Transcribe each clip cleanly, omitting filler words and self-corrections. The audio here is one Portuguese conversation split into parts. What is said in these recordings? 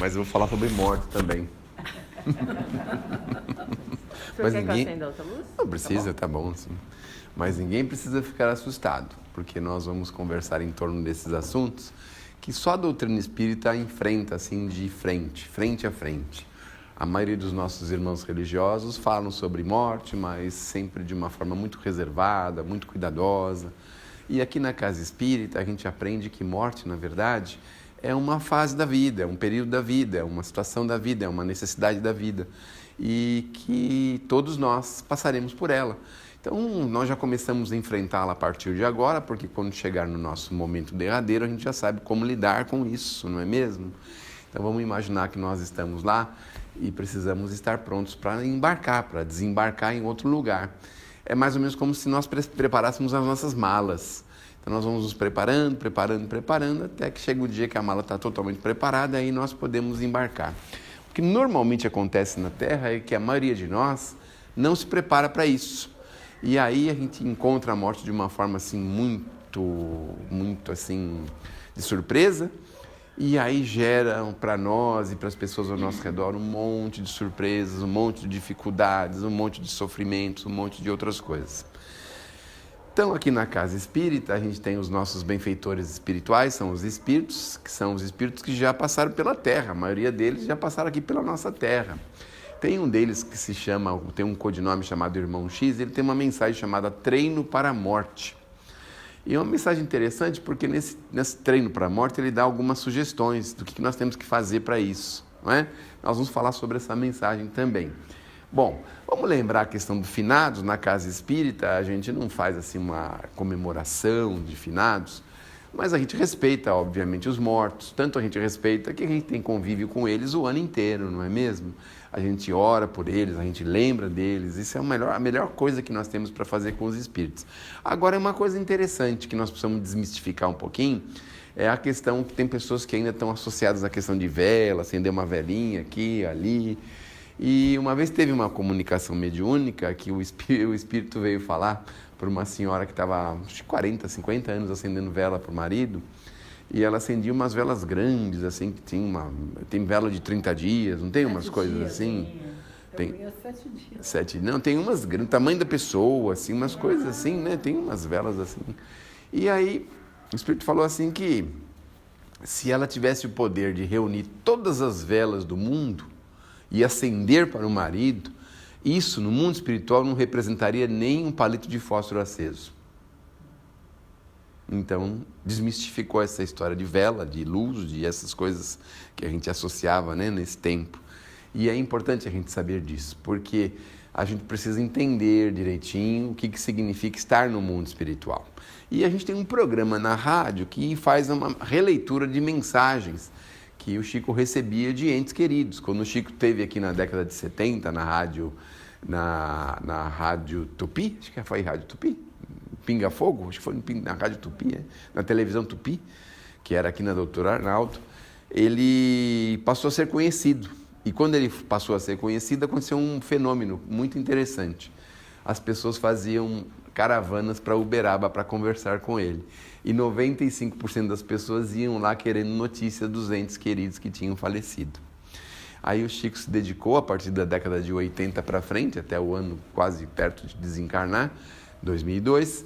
mas eu vou falar sobre morte também. Mas quer que eu acenda outra luz? Não precisa, tá bom assim. Mas ninguém precisa ficar assustado, porque nós vamos conversar em torno desses assuntos que só a doutrina espírita enfrenta assim de frente a frente. A maioria dos nossos irmãos religiosos falam sobre morte, mas sempre de uma forma muito reservada, muito cuidadosa. E aqui na Casa Espírita a gente aprende que morte, na verdade, é uma fase da vida, é um período da vida, é uma situação da vida, é uma necessidade da vida. E que todos nós passaremos por ela. Então, nós já começamos a enfrentá-la a partir de agora, porque quando chegar no nosso momento derradeiro, a gente já sabe como lidar com isso, não é mesmo? Então, vamos imaginar que nós estamos lá e precisamos estar prontos para embarcar, para desembarcar em outro lugar. É mais ou menos como se nós preparássemos as nossas malas. Então, nós vamos nos preparando, até que chega o dia que a mala está totalmente preparada, aí nós podemos embarcar. O que normalmente acontece na Terra é que a maioria de nós não se prepara para isso. E aí a gente encontra a morte de uma forma assim muito assim de surpresa. E aí gera para nós e para as pessoas ao nosso redor um monte de surpresas, um monte de dificuldades, um monte de sofrimentos, um monte de outras coisas. Então, aqui na Casa Espírita, a gente tem os nossos benfeitores espirituais, são os espíritos, que são os espíritos que já passaram pela Terra, a maioria deles já passaram aqui pela nossa Terra. Tem um deles que se chama, tem um codinome chamado Irmão X, ele tem uma mensagem chamada Treino para a Morte. E é uma mensagem interessante porque nesse treino para a morte ele dá algumas sugestões do que nós temos que fazer para isso, não é? Nós vamos falar sobre essa mensagem também. Bom, vamos lembrar a questão do finados. Na Casa Espírita a gente não faz assim uma comemoração de finados, mas a gente respeita, obviamente, os mortos. Tanto a gente respeita que a gente tem convívio com eles o ano inteiro, não é mesmo? A gente ora por eles, a gente lembra deles. Isso é a melhor coisa que nós temos para fazer com os espíritos. Agora, é uma coisa interessante que nós precisamos desmistificar um pouquinho, é a questão que tem pessoas que ainda estão associadas à questão de vela, acender uma velinha aqui, ali. E uma vez teve uma comunicação mediúnica que o espírito veio falar para uma senhora que estava 40, 50 anos acendendo vela para o marido, e ela acendia umas velas grandes, assim, que tem vela de 30 dias, não tem umas coisas assim? Tem 7 dias. 7, não, tem umas grandes, tamanho da pessoa, assim, umas coisas assim, né? Tem umas velas assim. E aí o espírito falou assim que se ela tivesse o poder de reunir todas as velas do mundo e acender para o marido, isso no mundo espiritual não representaria nem um palito de fósforo aceso. Então, desmistificou essa história de vela, de luz, de essas coisas que a gente associava, né, nesse tempo. E é importante a gente saber disso, porque a gente precisa entender direitinho o que significa estar no mundo espiritual. E a gente tem um programa na rádio que faz uma releitura de mensagens que o Chico recebia de entes queridos. Quando o Chico esteve aqui na década de 70, na rádio Tupi, acho que foi Rádio Tupi, Pinga Fogo, acho que foi na Rádio Tupi, na televisão Tupi, que era aqui na Doutor Arnaldo, ele passou a ser conhecido. E quando ele passou a ser conhecido, aconteceu um fenômeno muito interessante. As pessoas faziam caravanas para Uberaba para conversar com ele. E 95% das pessoas iam lá querendo notícia dos entes queridos que tinham falecido. Aí o Chico se dedicou, a partir da década de 80 para frente, até o ano quase perto de desencarnar, 2002,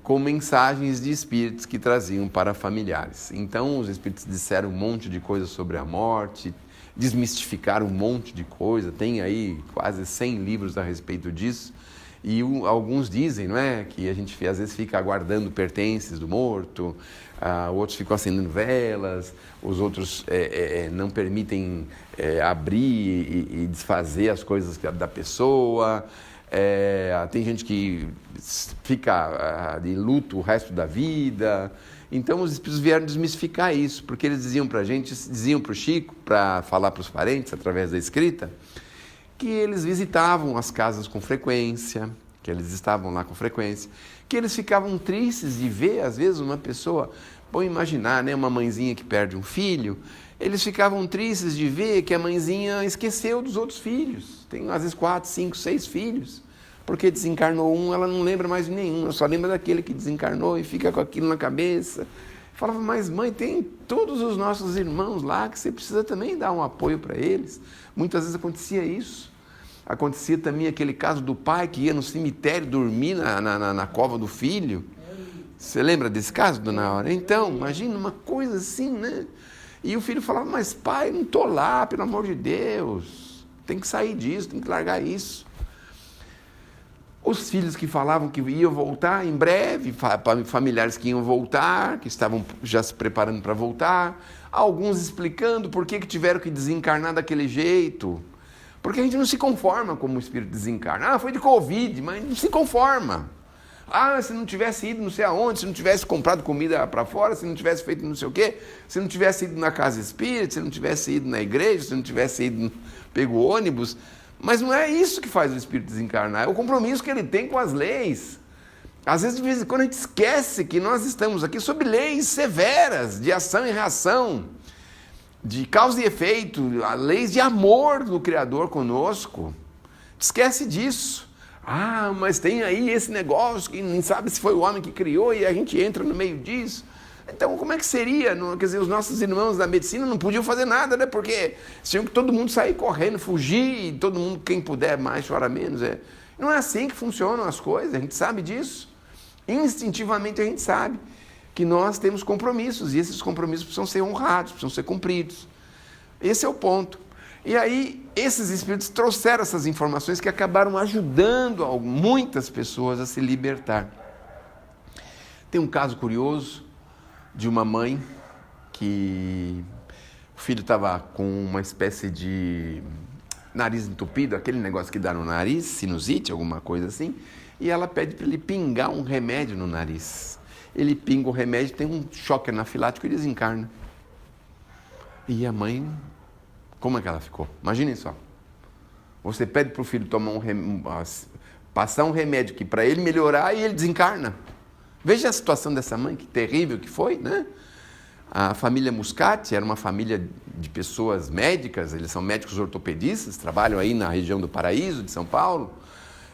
com mensagens de espíritos que traziam para familiares. Então os espíritos disseram um monte de coisa sobre a morte, desmistificaram um monte de coisa, tem aí quase 100 livros a respeito disso. E alguns dizem, não é, que a gente às vezes fica aguardando pertences do morto, outros ficam acendendo velas, os outros não permitem abrir e desfazer as coisas da pessoa. Tem gente que fica de luto o resto da vida. Então os espíritos vieram desmistificar isso, porque eles diziam para a gente, diziam para o Chico, para falar para os parentes através da escrita, que eles visitavam as casas com frequência, que eles estavam lá com frequência, que eles ficavam tristes de ver, às vezes, uma pessoa, vamos imaginar, né, uma mãezinha que perde um filho, eles ficavam tristes de ver que a mãezinha esqueceu dos outros filhos, tem às vezes 4, 5, 6 filhos, porque desencarnou um, ela não lembra mais de nenhum, ela só lembra daquele que desencarnou e fica com aquilo na cabeça. Falava, mas mãe, tem todos os nossos irmãos lá que você precisa também dar um apoio para eles. Muitas vezes acontecia isso. Acontecia também aquele caso do pai que ia no cemitério dormir na cova do filho. Você lembra desse caso, dona Aura? Então, imagina uma coisa assim, né? E o filho falava, mas pai, não estou lá, pelo amor de Deus. Tem que sair disso, tem que largar isso. Os filhos que falavam que iam voltar em breve, familiares que iam voltar, que estavam já se preparando para voltar, alguns explicando por que tiveram que desencarnar daquele jeito. Porque a gente não se conforma como o espírito desencarna. Ah, foi de Covid, mas não se conforma. Ah, se não tivesse ido não sei aonde, se não tivesse comprado comida para fora, se não tivesse feito não sei o quê, se não tivesse ido na casa espírita, se não tivesse ido na igreja, se não tivesse ido, pego ônibus. Mas não é isso que faz o espírito desencarnar, é o compromisso que ele tem com as leis. Às vezes, de vez em quando, a gente esquece que nós estamos aqui sob leis severas de ação e reação, de causa e efeito, leis de amor do Criador conosco. Esquece disso. Ah, mas tem aí esse negócio que nem sabe se foi o homem que criou e a gente entra no meio disso. Então, como é que seria? Quer dizer, os nossos irmãos da medicina não podiam fazer nada, né? Porque tinham que todo mundo sair correndo, fugir, e todo mundo, quem puder mais, chora menos. Não é assim que funcionam as coisas, a gente sabe disso. Instintivamente a gente sabe que nós temos compromissos, e esses compromissos precisam ser honrados, precisam ser cumpridos. Esse é o ponto. E aí, esses espíritos trouxeram essas informações que acabaram ajudando muitas pessoas a se libertar. Tem um caso curioso de uma mãe que o filho estava com uma espécie de nariz entupido, aquele negócio que dá no nariz, sinusite, alguma coisa assim, e ela pede para ele pingar um remédio no nariz. Ele pinga o remédio, tem um choque anafilático e desencarna. E a mãe, como é que ela ficou? Imaginem só. Você pede para o filho tomar passar um remédio que para ele melhorar e ele desencarna. Veja a situação dessa mãe, que terrível que foi, né? A família Muscati era uma família de pessoas médicas, eles são médicos ortopedistas, trabalham aí na região do Paraíso, de São Paulo,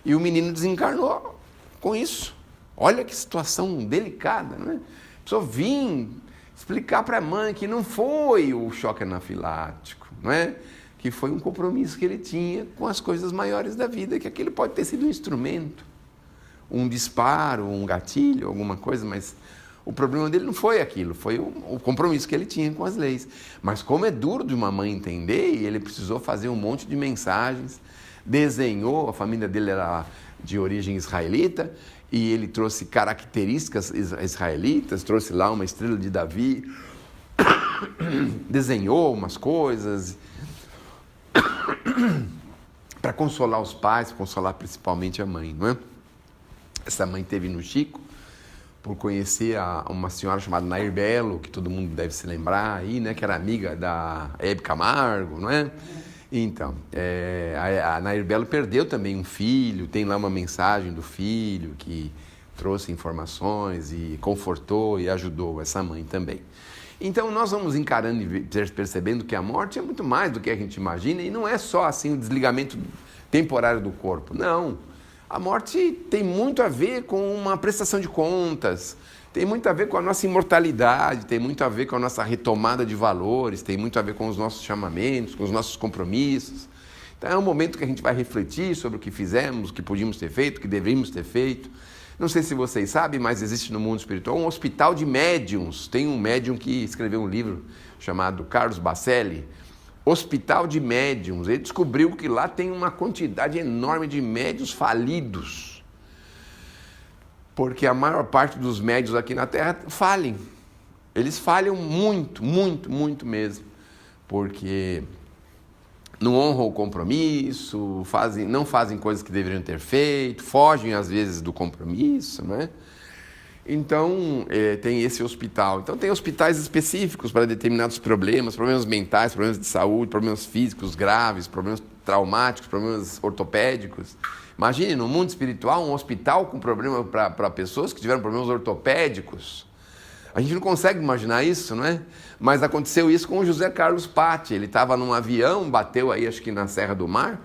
e o menino desencarnou com isso. Olha que situação delicada, né? A pessoa vir explicar para a mãe que não foi o choque anafilático, não é? Que foi um compromisso que ele tinha com as coisas maiores da vida, que aquilo pode ter sido um instrumento, um disparo, um gatilho, alguma coisa, mas o problema dele não foi aquilo, foi o compromisso que ele tinha com as leis. Mas como é duro de uma mãe entender, ele precisou fazer um monte de mensagens, desenhou, a família dele era de origem israelita, e ele trouxe características israelitas, trouxe lá uma estrela de Davi, desenhou umas coisas para consolar os pais, consolar principalmente a mãe, não é? Essa mãe teve no Chico por conhecer uma senhora chamada Nair Belo, que todo mundo deve se lembrar aí, né? Que era amiga da Hebe Camargo, não é? Então, a Nair Belo perdeu também um filho, tem lá uma mensagem do filho que trouxe informações e confortou e ajudou essa mãe também. Então, nós vamos encarando e percebendo que a morte é muito mais do que a gente imagina, e não é só assim o desligamento temporário do corpo, não. A morte tem muito a ver com uma prestação de contas, tem muito a ver com a nossa imortalidade, tem muito a ver com a nossa retomada de valores, tem muito a ver com os nossos chamamentos, com os nossos compromissos. Então é um momento que a gente vai refletir sobre o que fizemos, o que podíamos ter feito, o que deveríamos ter feito. Não sei se vocês sabem, mas existe no mundo espiritual um hospital de médiuns. Tem um médium que escreveu um livro chamado Carlos Bacelli, Hospital de Médiuns. Ele descobriu que lá tem uma quantidade enorme de médiuns falidos, porque a maior parte dos médiuns aqui na Terra falem. Eles falham muito, muito, muito mesmo, porque não honram o compromisso, não fazem coisas que deveriam ter feito, fogem às vezes do compromisso, não é? Então, tem esse hospital. Então, tem hospitais específicos para determinados problemas mentais, problemas de saúde, problemas físicos graves, problemas traumáticos, problemas ortopédicos. Imagine, no mundo espiritual, um hospital com problema para pessoas que tiveram problemas ortopédicos. A gente não consegue imaginar isso, não é? Mas aconteceu isso com o José Carlos Patti. Ele estava num avião, bateu aí, acho que na Serra do Mar,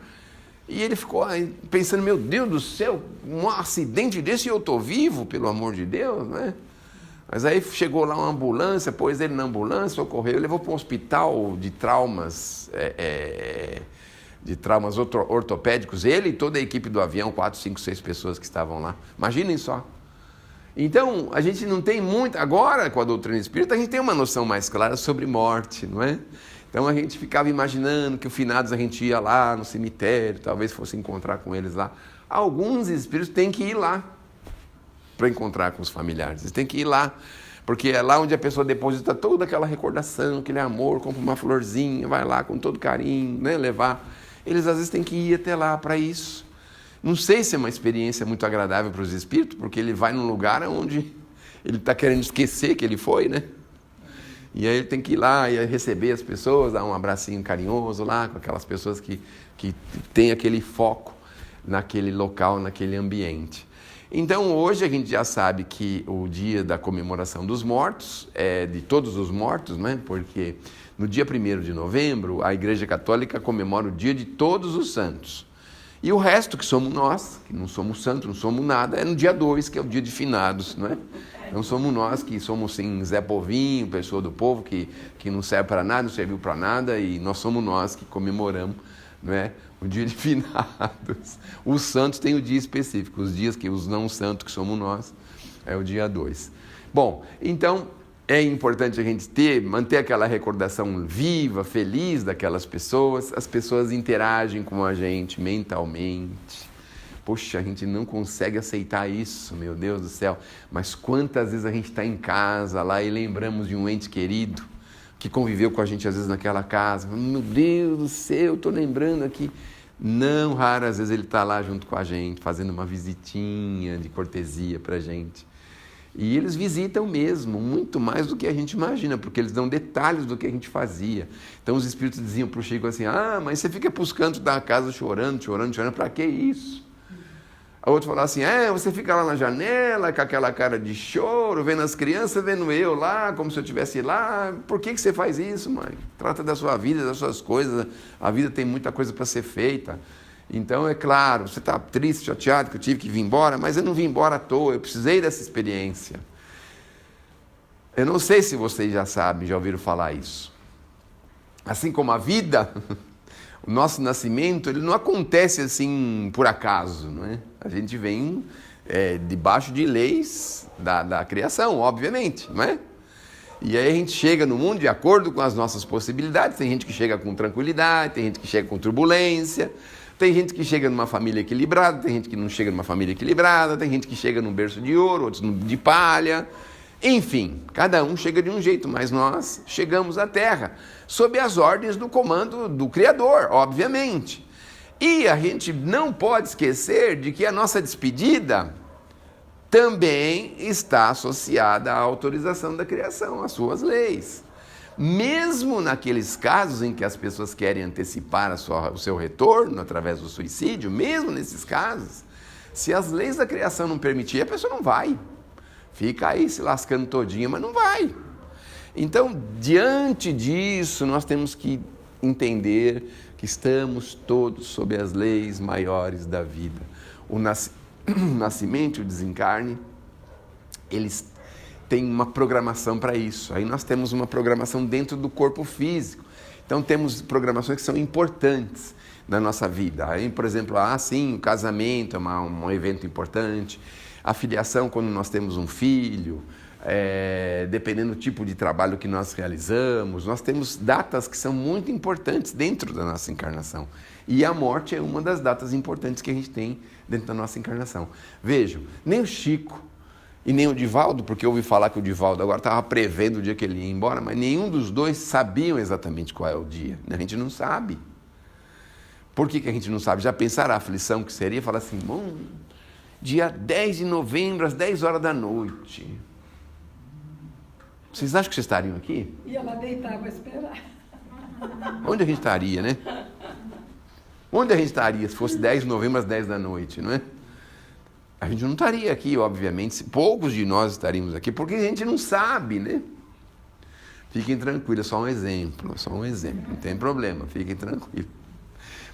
e ele ficou pensando, meu Deus do céu, um acidente desse e eu estou vivo, pelo amor de Deus, né? Mas aí chegou lá uma ambulância, pôs ele na ambulância, socorreu, levou para um hospital de traumas, ortopédicos, ele e toda a equipe do avião, 4, 5, 6 pessoas que estavam lá. Imaginem só. Então, a gente não tem muito... Agora, com a doutrina espírita, a gente tem uma noção mais clara sobre morte, não é? Então, a gente ficava imaginando que o finados a gente ia lá no cemitério, talvez fosse encontrar com eles lá. Alguns espíritos têm que ir lá para encontrar com os familiares. Eles têm que ir lá, porque é lá onde a pessoa deposita toda aquela recordação, aquele amor, compra uma florzinha, vai lá com todo carinho, né, levar. Eles às vezes têm que ir até lá para isso. Não sei se é uma experiência muito agradável para os espíritos, porque ele vai num lugar onde ele está querendo esquecer que ele foi, né? E aí ele tem que ir lá e receber as pessoas, dar um abracinho carinhoso lá, com aquelas pessoas que têm aquele foco naquele local, naquele ambiente. Então, hoje a gente já sabe que o dia da comemoração dos mortos, de todos os mortos, né? Porque no dia 1º de novembro, a Igreja Católica comemora o dia de todos os santos. E o resto, que somos nós, que não somos santos, não somos nada, é no dia 2, que é o dia de finados, não é? Então somos nós que somos, sim, Zé Povinho, pessoa do povo, que não serve para nada, não serviu para nada, e nós somos nós que comemoramos, não é? O dia de finados. Os santos têm o dia específico, os dias que os não santos, que somos nós, é o dia 2. Bom, então é importante a gente manter aquela recordação viva, feliz daquelas pessoas. As pessoas interagem com a gente mentalmente. Poxa, a gente não consegue aceitar isso, meu Deus do céu. Mas quantas vezes a gente está em casa lá e lembramos de um ente querido que conviveu com a gente às vezes naquela casa. Meu Deus do céu, estou lembrando aqui. Não raras vezes ele está lá junto com a gente, fazendo uma visitinha de cortesia para a gente. E eles visitam mesmo, muito mais do que a gente imagina, porque eles dão detalhes do que a gente fazia. Então os espíritos diziam para o Chico assim, mas você fica para os cantos da casa chorando, para que isso? A outra falava assim, você fica lá na janela com aquela cara de choro, vendo as crianças, vendo eu lá, como se eu estivesse lá. Por que você faz isso, mãe? Trata da sua vida, das suas coisas, a vida tem muita coisa para ser feita. Então, é claro, você está triste, chateado que eu tive que vir embora, mas eu não vim embora à toa, eu precisei dessa experiência. Eu não sei se vocês já sabem, já ouviram falar isso. Assim como a vida, o nosso nascimento, ele não acontece assim por acaso, não é? A gente vem debaixo de leis da criação, obviamente, não é? E aí a gente chega no mundo de acordo com as nossas possibilidades. Tem gente que chega com tranquilidade, tem gente que chega com turbulência, tem gente que chega numa família equilibrada, tem gente que não chega numa família equilibrada, tem gente que chega num berço de ouro, outros de palha. Enfim, cada um chega de um jeito, mas nós chegamos à Terra, sob as ordens do comando do Criador, obviamente. E a gente não pode esquecer de que a nossa despedida também está associada à autorização da criação, às suas leis. Mesmo naqueles casos em que as pessoas querem antecipar o seu retorno através do suicídio, mesmo nesses casos, se as leis da criação não permitirem, a pessoa não vai. Fica aí se lascando todinha, mas não vai. Então, diante disso, nós temos que entender que estamos todos sob as leis maiores da vida. O nascimento e o desencarne, eles têm uma programação para isso. Aí nós temos uma programação dentro do corpo físico. Então temos programações que são importantes na nossa vida. Aí, por exemplo, sim, o casamento é um evento importante. A filiação, quando nós temos um filho, dependendo do tipo de trabalho que nós realizamos, nós temos datas que são muito importantes dentro da nossa encarnação. E a morte é uma das datas importantes que a gente tem dentro da nossa encarnação. Vejam, nem o Chico e nem o Divaldo, porque eu ouvi falar que o Divaldo agora estava prevendo o dia que ele ia embora, mas nenhum dos dois sabiam exatamente qual é o dia. A gente não sabe. Por que a gente não sabe? Já pensaram a aflição que seria? Falar assim, dia 10 de novembro, às 10 horas da noite. Vocês acham que vocês estariam aqui? Ia lá deitar para esperar. Onde a gente estaria, né? Onde a gente estaria se fosse 10 de novembro, às 10 da noite, não é? A gente não estaria aqui, obviamente, poucos de nós estaríamos aqui, porque a gente não sabe, né? Fiquem tranquilos, é só um exemplo, não tem problema, fiquem tranquilos.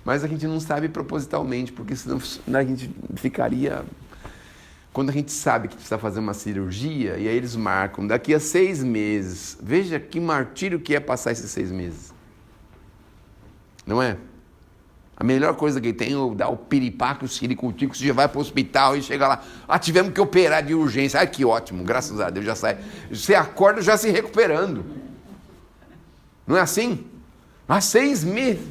Mas a gente não sabe propositalmente, porque senão a gente ficaria quando a gente sabe que precisa fazer uma cirurgia, e aí eles marcam daqui a 6 meses. Veja que martírio que é passar esses 6 meses. Não é? A melhor coisa que tem é dar o piripaque, o siricutico, você já vai para o hospital e chega lá. Ah, tivemos que operar de urgência. Ah, que ótimo, graças a Deus, já sai. Você acorda já se recuperando. Não é assim? Há 6 meses.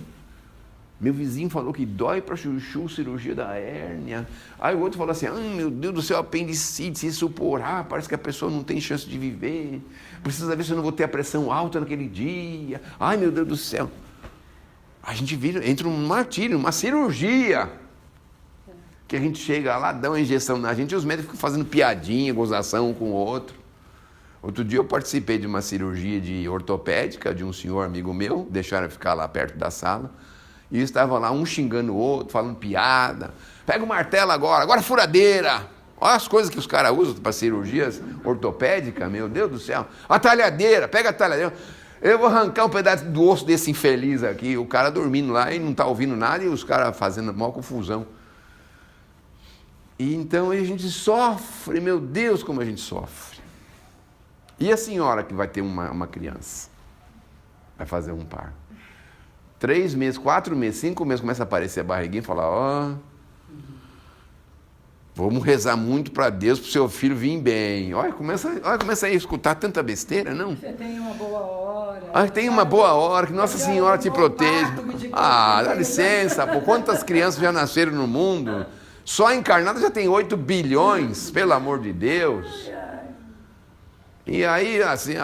Meu vizinho falou que dói para chuchu, cirurgia da hérnia. Aí o outro falou assim, meu Deus do céu, apendicite, se isso supor, parece que a pessoa não tem chance de viver. Precisa ver se eu não vou ter a pressão alta naquele dia. Ai, meu Deus do céu. A gente entra num martírio, uma cirurgia. Que a gente chega lá, dá uma injeção na gente e os médicos ficam fazendo piadinha, gozação um com o outro. Outro dia eu participei de uma cirurgia de ortopédica de um senhor amigo meu, deixaram eu ficar lá perto da sala. E estava lá um xingando o outro, falando piada. Pega o martelo agora furadeira. Olha as coisas que os caras usam para cirurgias ortopédicas, meu Deus do céu. A talhadeira, pega a talhadeira. Eu vou arrancar um pedaço do osso desse infeliz aqui. O cara dormindo lá e não está ouvindo nada e os caras fazendo maior confusão. E então a gente sofre, meu Deus, como a gente sofre. E a senhora que vai ter uma criança? Vai fazer um par. 3 meses, 4 meses, 5 meses, começa a aparecer a barriguinha e fala, vamos rezar muito para Deus, para o seu filho vir bem. Olha, começa a escutar tanta besteira, não? Você tem uma boa hora. Tem uma boa hora, que Nossa Senhora te proteja. Dá licença, pô, quantas crianças já nasceram no mundo? Só encarnada já tem 8 bilhões, pelo amor de Deus. E aí, assim,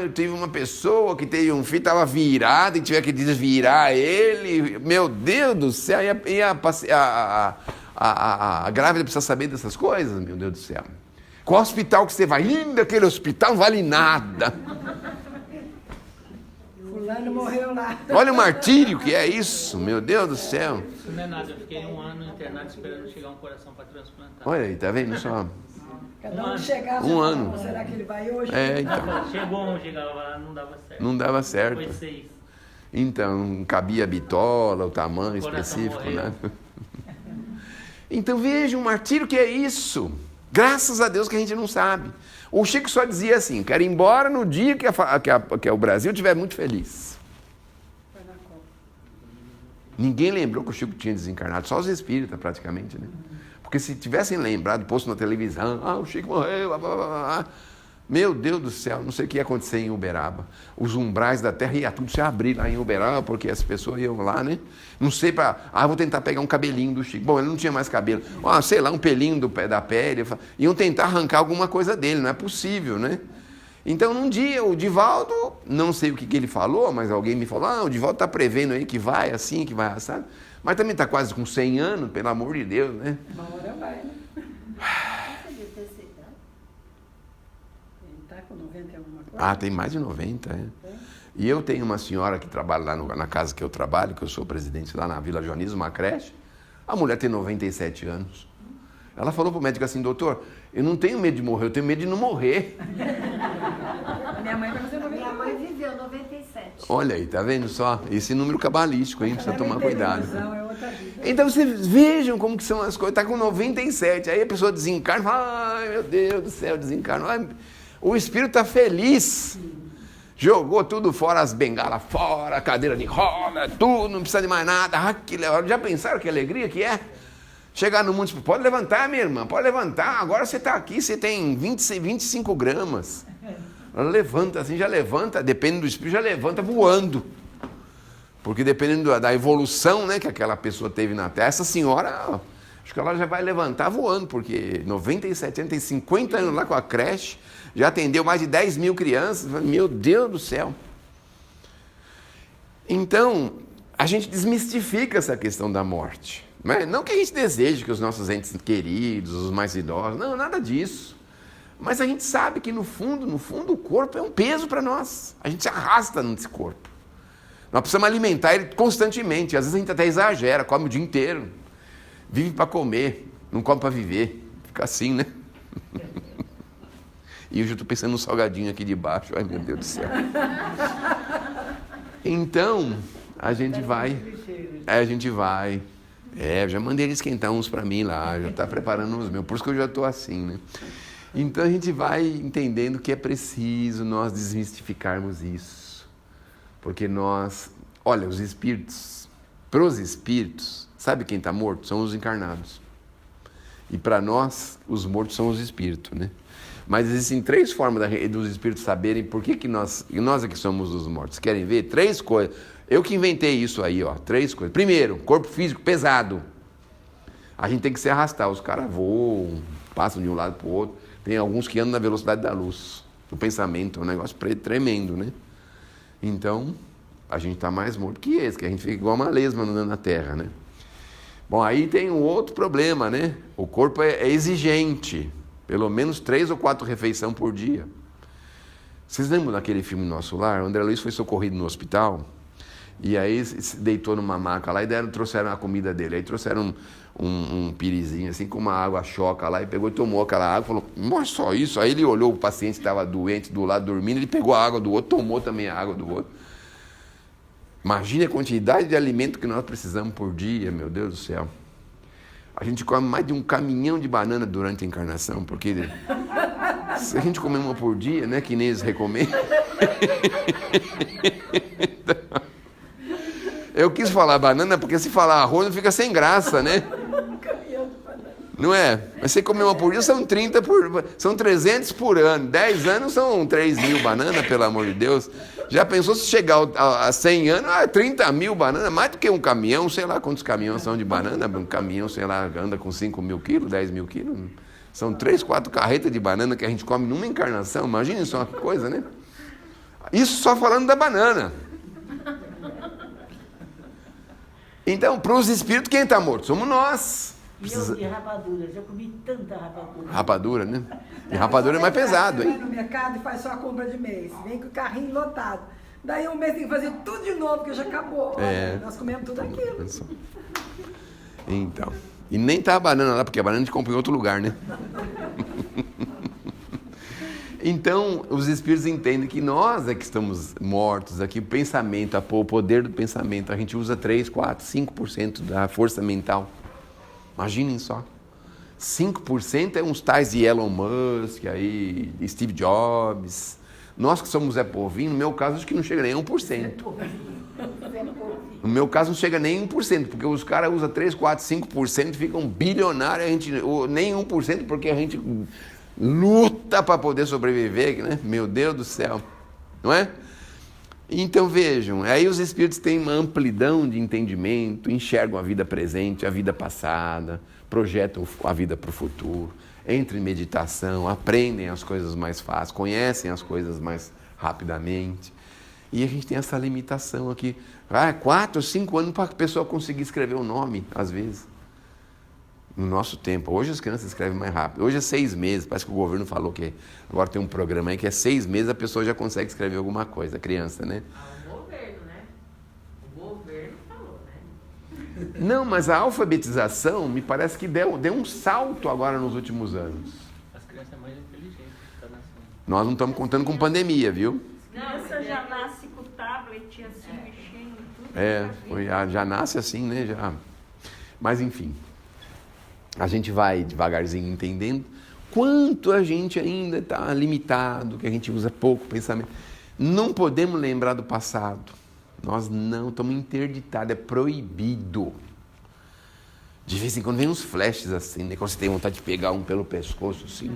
eu tive uma pessoa que teve um filho, estava virado e tiver que desvirar ele. Meu Deus do céu, a grávida precisa saber dessas coisas, meu Deus do céu. Qual hospital que você vai? Aquele hospital não vale nada. Fulano morreu lá. Olha o martírio que é isso, meu Deus do céu. Isso não é nada, eu fiquei 1 ano internado esperando chegar um coração para transplantar. Olha aí, tá vendo só? Cada um chegava, Um ano. Será que ele vai hoje? Então. Chegou, chegava lá, não dava certo. Não dava certo. Foi 6. Então, não cabia a bitola, o tamanho específico, né? Então veja o martírio que é isso. Graças a Deus que a gente não sabe. O Chico só dizia assim, quero ir embora no dia que o Brasil estiver muito feliz. Ninguém lembrou que o Chico tinha desencarnado, só os espíritas praticamente, né? Porque se tivessem lembrado, posto na televisão, o Chico morreu, meu Deus do céu, não sei o que ia acontecer em Uberaba. Os umbrais da terra iam tudo se abrir lá em Uberaba, porque as pessoas iam lá, né? Não sei vou tentar pegar um cabelinho do Chico. Bom, ele não tinha mais cabelo. Sei lá, um pelinho da pele. Iam tentar arrancar alguma coisa dele, não é possível, né? Então, num dia, o Divaldo, não sei o que ele falou, mas alguém me falou, o Divaldo está prevendo aí que vai assim, que vai assado. Mas também está quase com 100 anos, pelo amor de Deus, né? Uma hora vai, né? Ele está com 90 e alguma coisa? Tem mais de 90, E eu tenho uma senhora que trabalha lá na casa que eu trabalho, que eu sou presidente lá na Vila Joanizo, uma creche. A mulher tem 97 anos. Ela falou para o médico assim, doutor, eu não tenho medo de morrer, eu tenho medo de não morrer. Minha mãe vai fazer 90. Minha mãe viveu 97. Olha aí, tá vendo só? Esse número cabalístico, hein? Precisa tomar cuidado. É outra vida. Então vocês vejam como que são as coisas. Está com 97, aí a pessoa desencarna, fala, ai meu Deus do céu, desencarnou. O espírito está feliz. Jogou tudo fora, as bengalas fora, a cadeira de roda, tudo, não precisa de mais nada. Já pensaram que alegria que é? Chegar no mundo, pode levantar, minha irmã, pode levantar. Agora você está aqui, você tem 25 gramas. Ela levanta assim, já levanta, dependendo do espírito, já levanta voando. Porque dependendo da evolução, né, que aquela pessoa teve na Terra, essa senhora, acho que ela já vai levantar voando, porque 97 anos, tem 50 anos lá com a creche, já atendeu mais de 10 mil crianças. Meu Deus do céu. Então, a gente desmistifica essa questão da morte. Não que a gente deseje que os nossos entes queridos, os mais idosos, não, nada disso. Mas a gente sabe que no fundo, o corpo é um peso para nós. A gente se arrasta nesse corpo. Nós precisamos alimentar ele constantemente. Às vezes a gente até exagera, come o dia inteiro. Vive para comer, não come para viver. Fica assim, né? E eu já estou pensando no salgadinho aqui de baixo. Ai, meu Deus do céu. Então, a gente vai. Eu já mandei ele esquentar uns para mim lá, já está preparando os meus, por isso que eu já estou assim, né? Então a gente vai entendendo que é preciso nós desmistificarmos isso. Porque olha, os espíritos, pros espíritos, sabe quem está morto? São os encarnados. E para nós, os mortos são os espíritos, né? Mas existem 3 formas dos espíritos saberem por que nós é que somos os mortos. Querem ver? 3 coisas. Eu que inventei isso aí, 3 coisas. Primeiro, corpo físico pesado. A gente tem que se arrastar. Os caras voam, passam de um lado para o outro. Tem alguns que andam na velocidade da luz. O pensamento é um negócio tremendo, né? Então, a gente está mais morto que esse, que a gente fica igual uma lesma andando na terra, né? Bom, aí tem um outro problema, né? O corpo é exigente. Pelo menos 3 ou 4 refeições por dia. Vocês lembram daquele filme Nosso Lar? O André Luiz foi socorrido no hospital e aí se deitou numa maca lá e trouxeram a comida dele. Aí trouxeram um pirizinho assim com uma água choca lá e pegou e tomou aquela água e falou, mas só isso? Aí ele olhou o paciente que estava doente do lado dormindo, ele pegou a água do outro, tomou também a água do outro. Imagine a quantidade de alimento que nós precisamos por dia, meu Deus do céu. A gente come mais de um caminhão de banana durante a encarnação, porque se a gente comer uma por dia, né, que nem eles recomendam. Então, eu quis falar banana porque se falar arroz não fica sem graça, né? Não é? Mas você comer uma por dia são 300 por ano. 10 anos são 3.000 bananas, pelo amor de Deus. Já pensou se chegar a 100 anos, 30.000 bananas, mais do que um caminhão, sei lá quantos caminhões são de banana, um caminhão, sei lá, anda com 5.000 quilos, 10.000 quilos. São 3, 4 carretas de banana que a gente come numa encarnação, imagina só que coisa, né? Isso só falando da banana. Então, para os espíritos, quem está morto? Somos nós. E eu de rapadura, já comi tanta rapadura. Rapadura, né? E rapadura é mais pesado, Você hein? vai no mercado e faz só a compra de mês. Vem com o carrinho lotado. Daí um mês tem que fazer tudo de novo, porque já acabou. Nós comemos tudo aquilo. Então. E nem tá a banana lá, porque a banana a gente compra em outro lugar, né? Então, os espíritos entendem que nós é que estamos mortos aqui. O pensamento, o poder do pensamento. A gente usa 3, 4, 5% da força mental. Imaginem só. 5% é uns tais de Elon Musk, aí, Steve Jobs. Nós que somos Zé Povinho, no meu caso, acho que não chega nem a 1%. No meu caso, não chega nem 1%, porque os caras usam 3, 4, 5% e ficam bilionários, a gente, nem 1%, porque a gente luta para poder sobreviver, né? Meu Deus do céu, não é? Então vejam, aí os espíritos têm uma amplidão de entendimento, enxergam a vida presente, a vida passada, projetam a vida para o futuro, entram em meditação, aprendem as coisas mais fáceis, conhecem as coisas mais rapidamente. E a gente tem essa limitação aqui. 4 ou 5 anos para a pessoa conseguir escrever o nome, às vezes. No nosso tempo. Hoje as crianças escrevem mais rápido. Hoje é 6 meses. Parece que o governo falou que agora tem um programa aí que é 6 meses a pessoa já consegue escrever alguma coisa, a criança, né? O governo, né? O governo falou, né? Não, mas a alfabetização me parece que deu um salto agora nos últimos anos. As crianças são mais inteligentes que estão nascendo. Nós não estamos contando com pandemia, viu? Criança já nasce com o tablet assim, mexendo tudo. Já nasce assim, né? Já. Mas enfim, a gente vai devagarzinho entendendo quanto a gente ainda está limitado, que a gente usa pouco pensamento. Não podemos lembrar do passado. Nós não, estamos interditados, é proibido. De vez em quando vem uns flashes assim, né? Quando você tem vontade de pegar um pelo pescoço assim.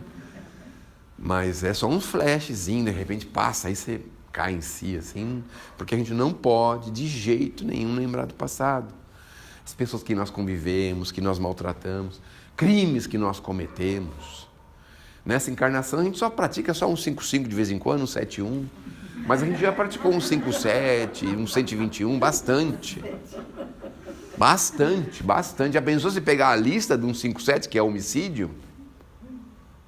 Mas é só uns flashzinhos, de repente passa, aí você cai em si, assim, porque a gente não pode, de jeito nenhum, lembrar do passado. As pessoas que nós convivemos, que nós maltratamos, crimes que nós cometemos. Nessa encarnação a gente só pratica só um 5-5 de vez em quando, um 7-1, mas a gente já praticou um 5-7, um 121, bastante. Bastante. Já pensou se pegar a lista de um 5-7, que é homicídio?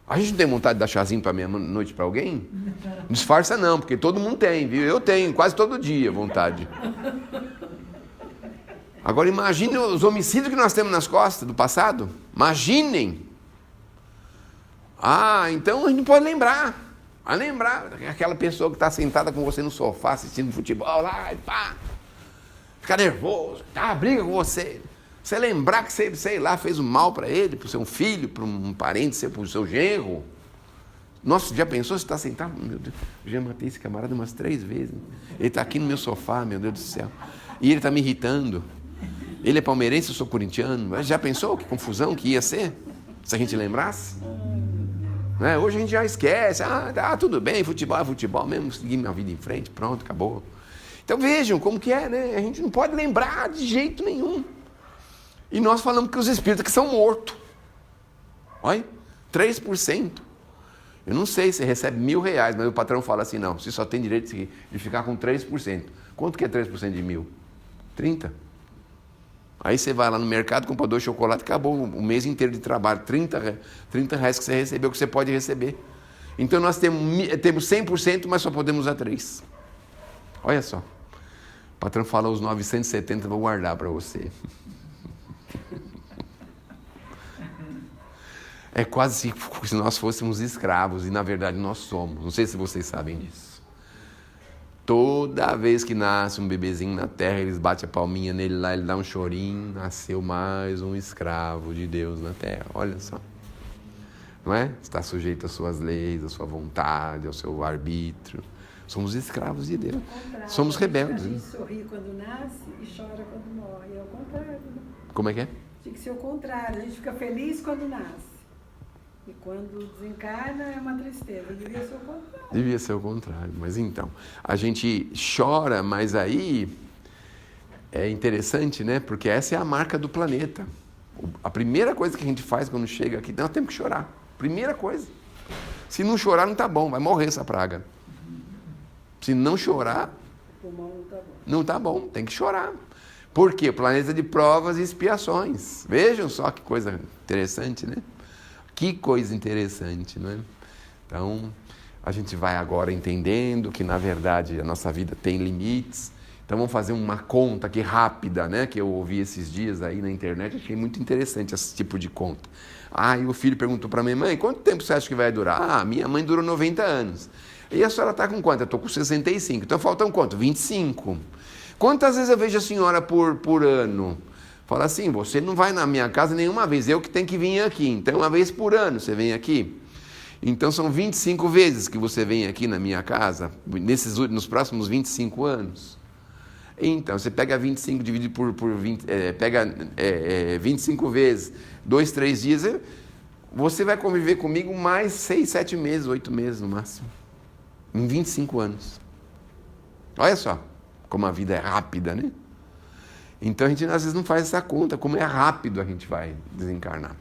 A gente não tem vontade de dar chazinho para meia-noite para alguém? Não disfarça não, porque todo mundo tem, viu? Eu tenho, quase todo dia vontade. Agora imagine os homicídios que nós temos nas costas do passado. Imaginem. Então a gente pode lembrar. A lembrar aquela pessoa que está sentada com você no sofá assistindo futebol lá, e pá. Fica nervoso, briga com você. Você lembrar que você, sei lá, fez um mal para ele, para o seu filho, para um parente, para o seu genro. Nossa, já pensou se está sentado? Meu Deus, eu já matei esse camarada umas 3 vezes. Ele está aqui no meu sofá, meu Deus do céu. E ele está me irritando. Ele é palmeirense, eu sou corintiano. Já pensou que confusão que ia ser? Se a gente lembrasse? Hoje a gente já esquece. Tudo bem, futebol é futebol mesmo. Seguir minha vida em frente, pronto, acabou. Então vejam como que é, né? A gente não pode lembrar de jeito nenhum. E nós falamos que os espíritos que são mortos. Olha, 3%. Eu não sei se recebe R$1.000, mas o patrão fala assim, não, você só tem direito de ficar com 3%. Quanto que é 3% de 1.000? 30. Aí você vai lá no mercado, compra 2 chocolates, acabou o mês inteiro de trabalho. 30 reais que você recebeu, que você pode receber. Então nós temos 100%, mas só podemos usar 3. Olha só. O patrão fala, os 970 eu vou guardar para você. É quase se nós fôssemos escravos, e na verdade nós somos. Não sei se vocês sabem disso. Toda vez que nasce um bebezinho na terra, eles batem a palminha nele lá, ele dá um chorinho, nasceu mais um escravo de Deus na terra. Olha só. Não é? Está sujeito às suas leis, à sua vontade, ao seu arbítrio. Somos escravos de Deus. Somos rebeldes. A gente sorri quando nasce e chora quando morre. É o contrário, né? Como é que é? Tinha que ser o contrário. A gente fica feliz quando nasce. E quando desencarna é uma tristeza. Devia ser o contrário. Devia ser o contrário. Mas então, a gente chora, mas aí é interessante, né? Porque essa é a marca do planeta. A primeira coisa que a gente faz quando chega aqui, nós temos que chorar. Primeira coisa. Se não chorar, não tá bom. Vai morrer essa praga. Se não chorar, o pulmão não tá bom. Não tá bom. Tem que chorar. Por quê? O planeta de provas e expiações. Vejam só que coisa interessante, né? Que coisa interessante, não é? Então, a gente vai agora entendendo que, na verdade, a nossa vida tem limites. Então, vamos fazer uma conta aqui rápida, né? Que eu ouvi esses dias aí na internet. Achei muito interessante esse tipo de conta. E o filho perguntou para a minha mãe, quanto tempo você acha que vai durar? Minha mãe durou 90 anos. E a senhora está com quanto? Eu estou com 65. Então, faltam quanto? 25. Quantas vezes eu vejo a senhora por ano? Fala assim, você não vai na minha casa nenhuma vez, eu que tenho que vir aqui. Então, uma vez por ano você vem aqui. Então, são 25 vezes que você vem aqui na minha casa, nos próximos 25 anos. Então, você pega 25 dividido por 20, pega 25 vezes, 2, 3 dias, você vai conviver comigo mais 6, 7 meses, 8 meses no máximo. Em 25 anos. Olha só como a vida é rápida, né? Então a gente às vezes não faz essa conta, como é rápido a gente vai desencarnar.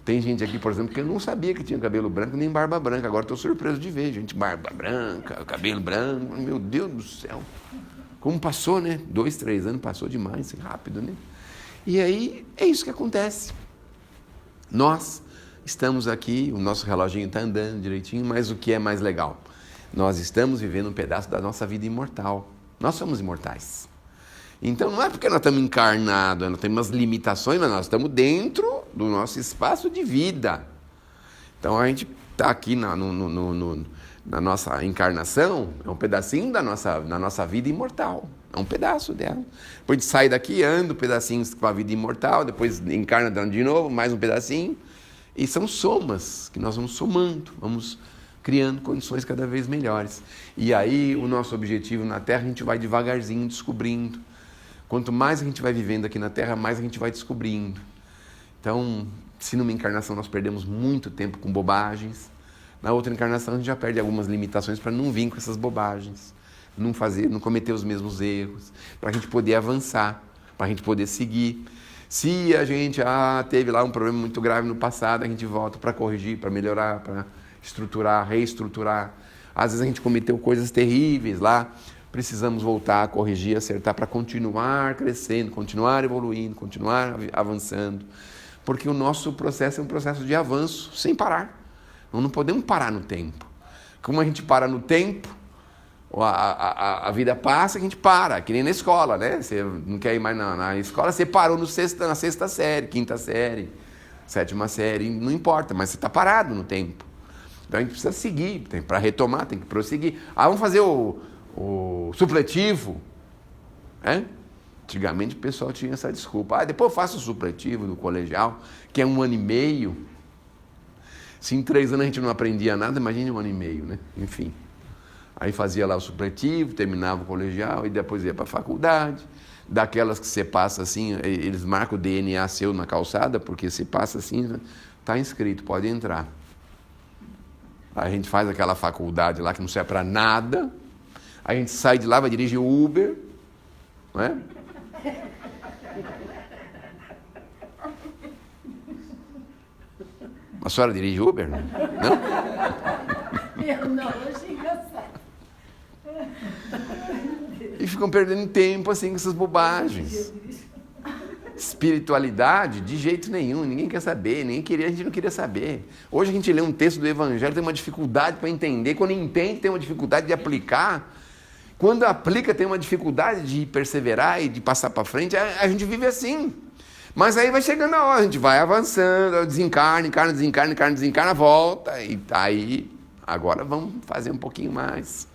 Tem gente aqui, por exemplo, que eu não sabia que tinha cabelo branco nem barba branca. Agora estou surpreso de ver gente, barba branca, cabelo branco. Meu Deus do céu. Como passou, né? 2, 3 anos, passou demais, rápido, né? E aí é isso que acontece. Nós estamos aqui, o nosso reloginho está andando direitinho, mas o que é mais legal? Nós estamos vivendo um pedaço da nossa vida imortal. Nós somos imortais. Então, não é porque nós estamos encarnados, nós temos umas limitações, mas nós estamos dentro do nosso espaço de vida. Então, a gente está aqui na nossa encarnação, é um pedacinho da nossa vida imortal. É um pedaço dela. Depois a gente sai daqui, anda um pedacinho com a vida imortal, depois encarna de novo, mais um pedacinho. E são somas que nós vamos somando, vamos criando condições cada vez melhores. E aí, o nosso objetivo na Terra, a gente vai devagarzinho descobrindo. Quanto mais a gente vai vivendo aqui na Terra, mais a gente vai descobrindo. Então, se numa encarnação nós perdemos muito tempo com bobagens, na outra encarnação a gente já perde algumas limitações para não vir com essas bobagens, não cometer os mesmos erros, para a gente poder avançar, para a gente poder seguir. Se a gente teve lá um problema muito grave no passado, a gente volta para corrigir, para melhorar, para estruturar, reestruturar. Às vezes a gente cometeu coisas terríveis lá, precisamos voltar a corrigir, acertar para continuar crescendo, continuar evoluindo, continuar avançando. Porque o nosso processo é um processo de avanço, sem parar. Nós não podemos parar no tempo. Como a gente para no tempo, a vida passa, a gente para, que nem na escola, né? Você não quer ir mais na escola, você parou na sexta série, quinta série, sétima série, não importa, mas você está parado no tempo. Então a gente precisa seguir, para retomar, tem que prosseguir. Vamos fazer o supletivo. Antigamente o pessoal tinha essa desculpa. Depois eu faço o supletivo do colegial, que é 1 ano e meio. Se em 3 anos a gente não aprendia nada, imagine 1 ano e meio, né? Enfim. Aí fazia lá o supletivo, terminava o colegial e depois ia para a faculdade. Daquelas que você passa assim, eles marcam o DNA seu na calçada, porque se passa assim, está inscrito, pode entrar. Aí a gente faz aquela faculdade lá que não serve para nada. Aí a gente sai de lá, vai dirigir o Uber, não é? A senhora dirige Uber? Não? Eu não, achei engraçado. E ficam perdendo tempo assim com essas bobagens. Espiritualidade, de jeito nenhum, ninguém quer saber, a gente não queria saber. Hoje a gente lê um texto do Evangelho, tem uma dificuldade para entender, quando entende tem uma dificuldade de aplicar, quando aplica tem uma dificuldade de perseverar e de passar para frente, a gente vive assim. Mas aí vai chegando a hora, a gente vai avançando, desencarna, volta, e aí, agora vamos fazer um pouquinho mais.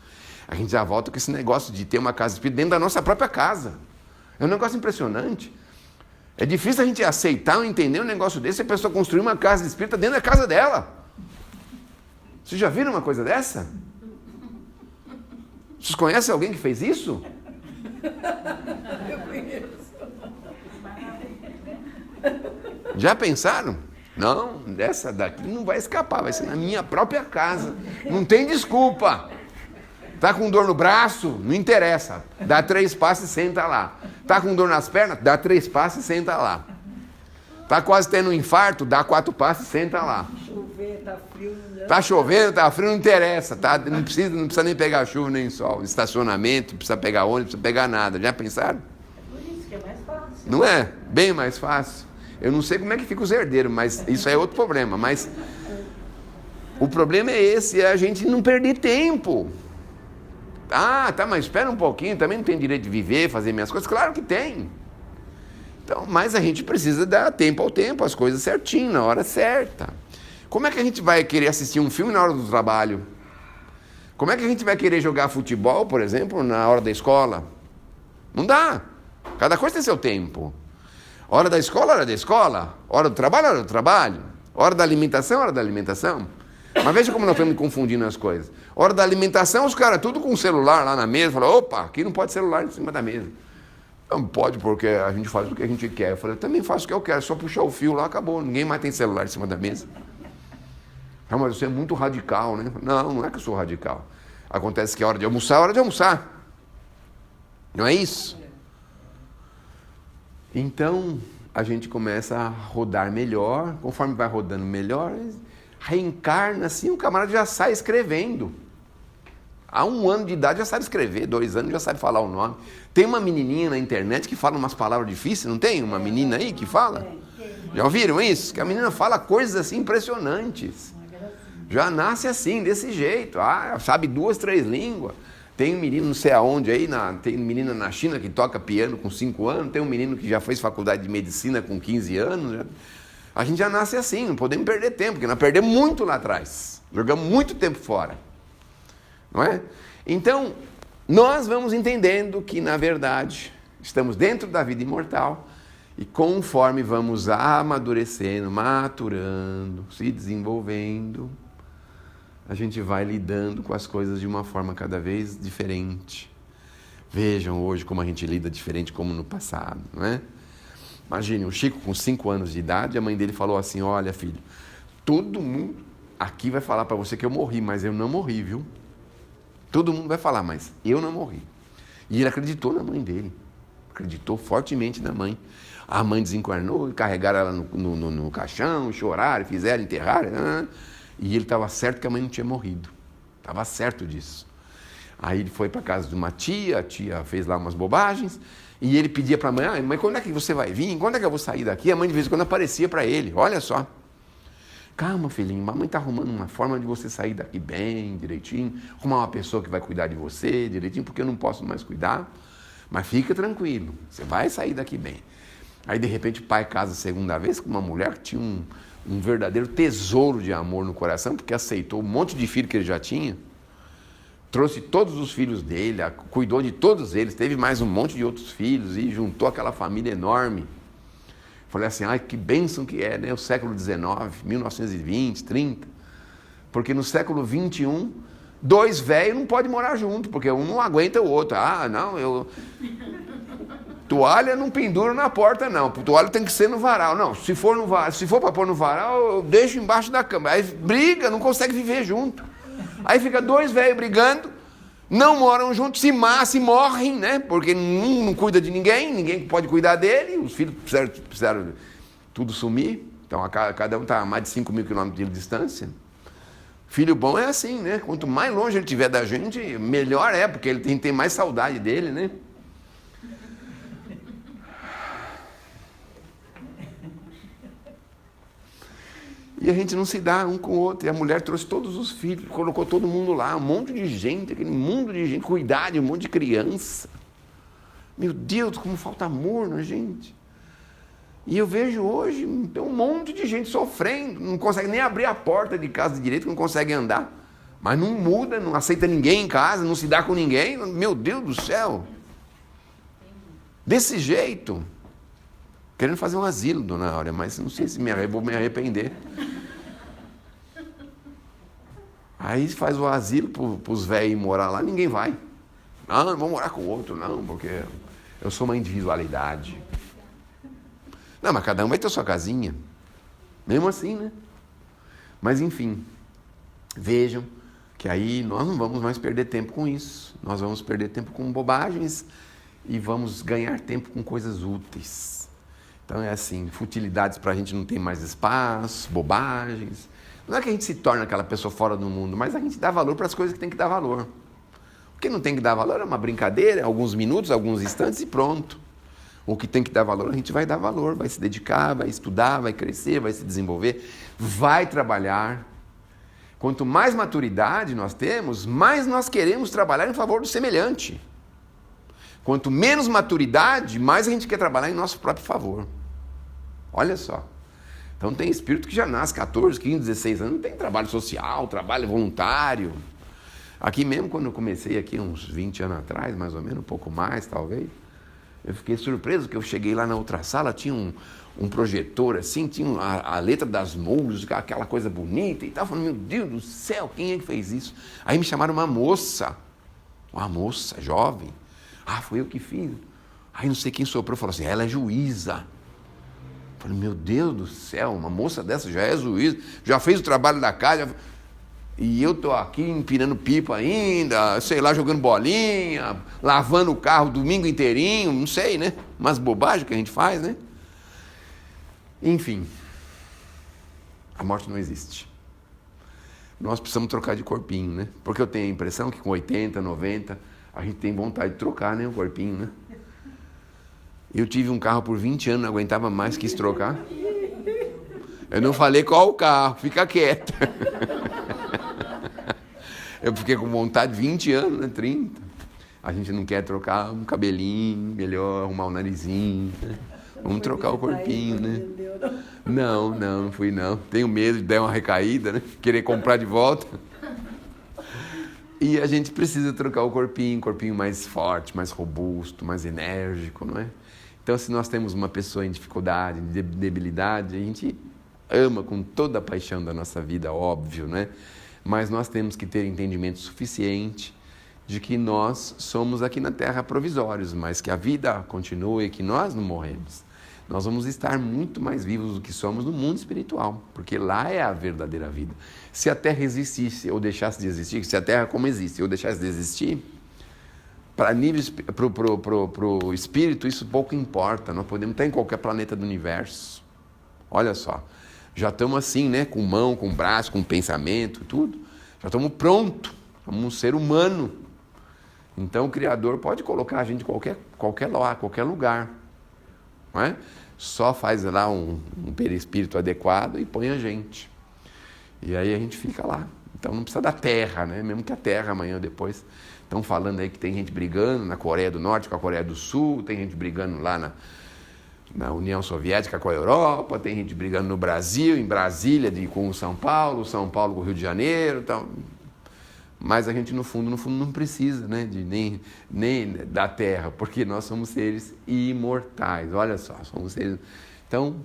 A gente já volta com esse negócio de ter uma casa espírita dentro da nossa própria casa. É um negócio impressionante. É difícil a gente aceitar ou entender um negócio desse, a pessoa construir uma casa espírita dentro da casa dela. Vocês já viram uma coisa dessa? Vocês conhecem alguém que fez isso? Eu conheço. Já pensaram? Não, dessa daqui não vai escapar, vai ser na minha própria casa. Não tem desculpa. Tá com dor no braço? Não interessa. Dá 3 passos e senta lá. Tá com dor nas pernas? Dá 3 passos e senta lá. Tá quase tendo um infarto? Dá 4 passos e senta lá. Chover, tá frio. Tá chovendo, tá frio, não interessa. Tá? Não precisa nem pegar chuva nem sol. Estacionamento, não precisa pegar ônibus, não precisa pegar nada. Já pensaram? Por isso que é mais fácil. Não é? Bem mais fácil. Eu não sei como é que fica os herdeiros, mas isso é outro problema. Mas o problema é esse, é a gente não perder tempo. Tá, mas espera um pouquinho, também não tem direito de viver, fazer minhas coisas? Claro que tem. Então, mas a gente precisa dar tempo ao tempo, as coisas certinho, na hora certa. Como é que a gente vai querer assistir um filme na hora do trabalho? Como é que a gente vai querer jogar futebol, por exemplo, na hora da escola? Não dá. Cada coisa tem seu tempo. Hora da escola, hora da escola. Hora do trabalho, hora do trabalho. Hora da alimentação, hora da alimentação. Mas veja como nós estamos confundindo as coisas. Hora da alimentação, os caras tudo com o celular lá na mesa. Falam, opa, aqui não pode celular em cima da mesa. Não pode, porque a gente faz o que a gente quer. Eu falei, eu também faço o que eu quero, só puxar o fio lá, acabou. Ninguém mais tem celular em cima da mesa. Ah, mas você é muito radical, né? Não é que eu sou radical. Acontece que a hora de almoçar é hora de almoçar. Não é isso? Então, a gente começa a rodar melhor. Conforme vai rodando melhor, reencarna assim, o camarada já sai escrevendo. Há 1 ano de idade já sabe escrever, 2 anos já sabe falar o nome. Tem uma menininha na internet que fala umas palavras difíceis, não tem? Uma menina aí que fala? Já ouviram isso? Que a menina fala coisas assim impressionantes. Já nasce assim, desse jeito. Sabe 2, 3 línguas. Tem um menino não sei aonde aí, tem menina na China que toca piano com 5 anos, tem um menino que já fez faculdade de medicina com 15 anos. A gente já nasce assim, não podemos perder tempo, porque nós perdemos muito lá atrás. Jogamos muito tempo fora. Não é? Então, nós vamos entendendo que, na verdade, estamos dentro da vida imortal e conforme vamos amadurecendo, maturando, se desenvolvendo, a gente vai lidando com as coisas de uma forma cada vez diferente. Vejam hoje como a gente lida diferente como no passado, não é? Imagine, o Chico com 5 anos de idade, a mãe dele falou assim, olha filho, todo mundo aqui vai falar para você que eu morri, mas eu não morri, viu? Todo mundo vai falar, mas eu não morri. E ele acreditou na mãe dele, acreditou fortemente na mãe. A mãe desencarnou, carregaram ela no caixão, choraram, fizeram, enterraram, e ele estava certo que a mãe não tinha morrido, estava certo disso. Aí ele foi para casa de uma tia, a tia fez lá umas bobagens, e ele pedia para a mãe, mãe, quando é que você vai vir? Quando é que eu vou sair daqui? A mãe de vez em quando aparecia para ele, olha só. Calma, filhinho, a mamãe está arrumando uma forma de você sair daqui bem, direitinho, arrumar uma pessoa que vai cuidar de você direitinho, porque eu não posso mais cuidar, mas fica tranquilo, você vai sair daqui bem. Aí, de repente, o pai casa a segunda vez com uma mulher que tinha um verdadeiro tesouro de amor no coração, porque aceitou um monte de filho que ele já tinha. trouxe todos os filhos dele, cuidou de todos eles, teve mais um monte de outros filhos e juntou aquela família enorme. Falei assim, ai, que bênção que é, né? O século XIX, 1920, 30. Porque no século XXI, 2 velhos não podem morar junto, porque um não aguenta o outro. Ah, não, toalha não pendura na porta, não. Toalha tem que ser no varal. Não, se for para pôr no varal, eu deixo embaixo da cama. Aí briga, não consegue viver junto. Aí fica 2 velhos brigando, não moram juntos, se morrem, né? Porque um não cuida de ninguém pode cuidar dele, os filhos precisaram tudo sumir. Então cada um está a mais de 5.000 quilômetros de distância. Filho bom é assim, né? Quanto mais longe ele estiver da gente, melhor é, porque ele tem que ter mais saudade dele, né? E a gente não se dá um com o outro. E a mulher trouxe todos os filhos, colocou todo mundo lá, um monte de gente, aquele mundo de gente, cuidar de um monte de criança. Meu Deus, como falta amor na gente. E eu vejo hoje, tem um monte de gente sofrendo, não consegue nem abrir a porta de casa direito, não consegue andar. Mas não muda, não aceita ninguém em casa, não se dá com ninguém. Meu Deus do céu. Desse jeito. Querendo fazer um asilo, dona Áurea, mas não sei se vou me arrepender. Aí faz o asilo para os velhos morar lá, ninguém vai. Não vou morar com o outro, não, porque eu sou uma individualidade. Não, mas cada um vai ter a sua casinha. Mesmo assim, né? Mas enfim, vejam que aí nós não vamos mais perder tempo com isso. Nós vamos perder tempo com bobagens e vamos ganhar tempo com coisas úteis. Então é assim, futilidades para a gente não ter mais espaço, bobagens. Não é que a gente se torna aquela pessoa fora do mundo, mas a gente dá valor para as coisas que tem que dar valor. O que não tem que dar valor é uma brincadeira, alguns minutos, alguns instantes e pronto. O que tem que dar valor, a gente vai dar valor, vai se dedicar, vai estudar, vai crescer, vai se desenvolver, vai trabalhar. Quanto mais maturidade nós temos, mais nós queremos trabalhar em favor do semelhante. Quanto menos maturidade, mais a gente quer trabalhar em nosso próprio favor. Olha só. Então tem espírito que já nasce 14, 15, 16 anos, não tem trabalho social, trabalho voluntário. Aqui mesmo, quando eu comecei aqui, uns 20 anos atrás, mais ou menos, um pouco mais, talvez, eu fiquei surpreso que eu cheguei lá na outra sala, tinha um projetor assim, tinha a letra das músicas, aquela coisa bonita e tal. Falando, meu Deus do céu, quem é que fez isso? Aí me chamaram uma moça jovem. Ah, foi eu que fiz. Aí não sei quem soprou, falou assim, ela é juíza. Falei, meu Deus do céu, uma moça dessa já é juíza, já fez o trabalho da casa, e eu estou aqui empinando pipa ainda, sei lá, jogando bolinha, lavando o carro domingo inteirinho, não sei, né? Umas bobagens que a gente faz, né? Enfim, a morte não existe. Nós precisamos trocar de corpinho, né? Porque eu tenho a impressão que com 80, 90, a gente tem vontade de trocar, né? O corpinho, né? Eu tive um carro por 20 anos, não aguentava mais, quis trocar. Eu não falei qual o carro, fica quieto. Eu fiquei com vontade 20 anos, né? 30. A gente não quer trocar um cabelinho, melhor arrumar o narizinho, né? Vamos trocar o corpinho, né? Não fui não. Tenho medo de dar uma recaída, né? Querer comprar de volta. E a gente precisa trocar o corpinho, um corpinho mais forte, mais robusto, mais enérgico, não é? Então, se nós temos uma pessoa em dificuldade, em debilidade, a gente ama com toda a paixão da nossa vida, óbvio, né? Mas nós temos que ter entendimento suficiente de que nós somos aqui na Terra provisórios, mas que a vida continua e que nós não morremos. Nós vamos estar muito mais vivos do que somos no mundo espiritual, porque lá é a verdadeira vida. Se a Terra existisse ou deixasse de existir, se a Terra como existe ou deixasse de existir, para o espírito isso pouco importa. Nós podemos estar em qualquer planeta do universo. Olha só, já estamos assim, né? Com mão, com braço, com pensamento, tudo. Já estamos prontos, somos um ser humano. Então o Criador pode colocar a gente em qualquer lugar. Não é? Só faz lá um perispírito adequado e põe a gente. E aí a gente fica lá. Então não precisa da Terra, né? Mesmo que a Terra amanhã ou depois. Estão falando aí que tem gente brigando na Coreia do Norte com a Coreia do Sul, tem gente brigando lá na União Soviética com a Europa, tem gente brigando no Brasil, em Brasília com o São Paulo com o Rio de Janeiro. Então... Mas a gente, no fundo, não precisa, né, nem da terra, porque nós somos seres imortais. Olha só, somos seres... Então,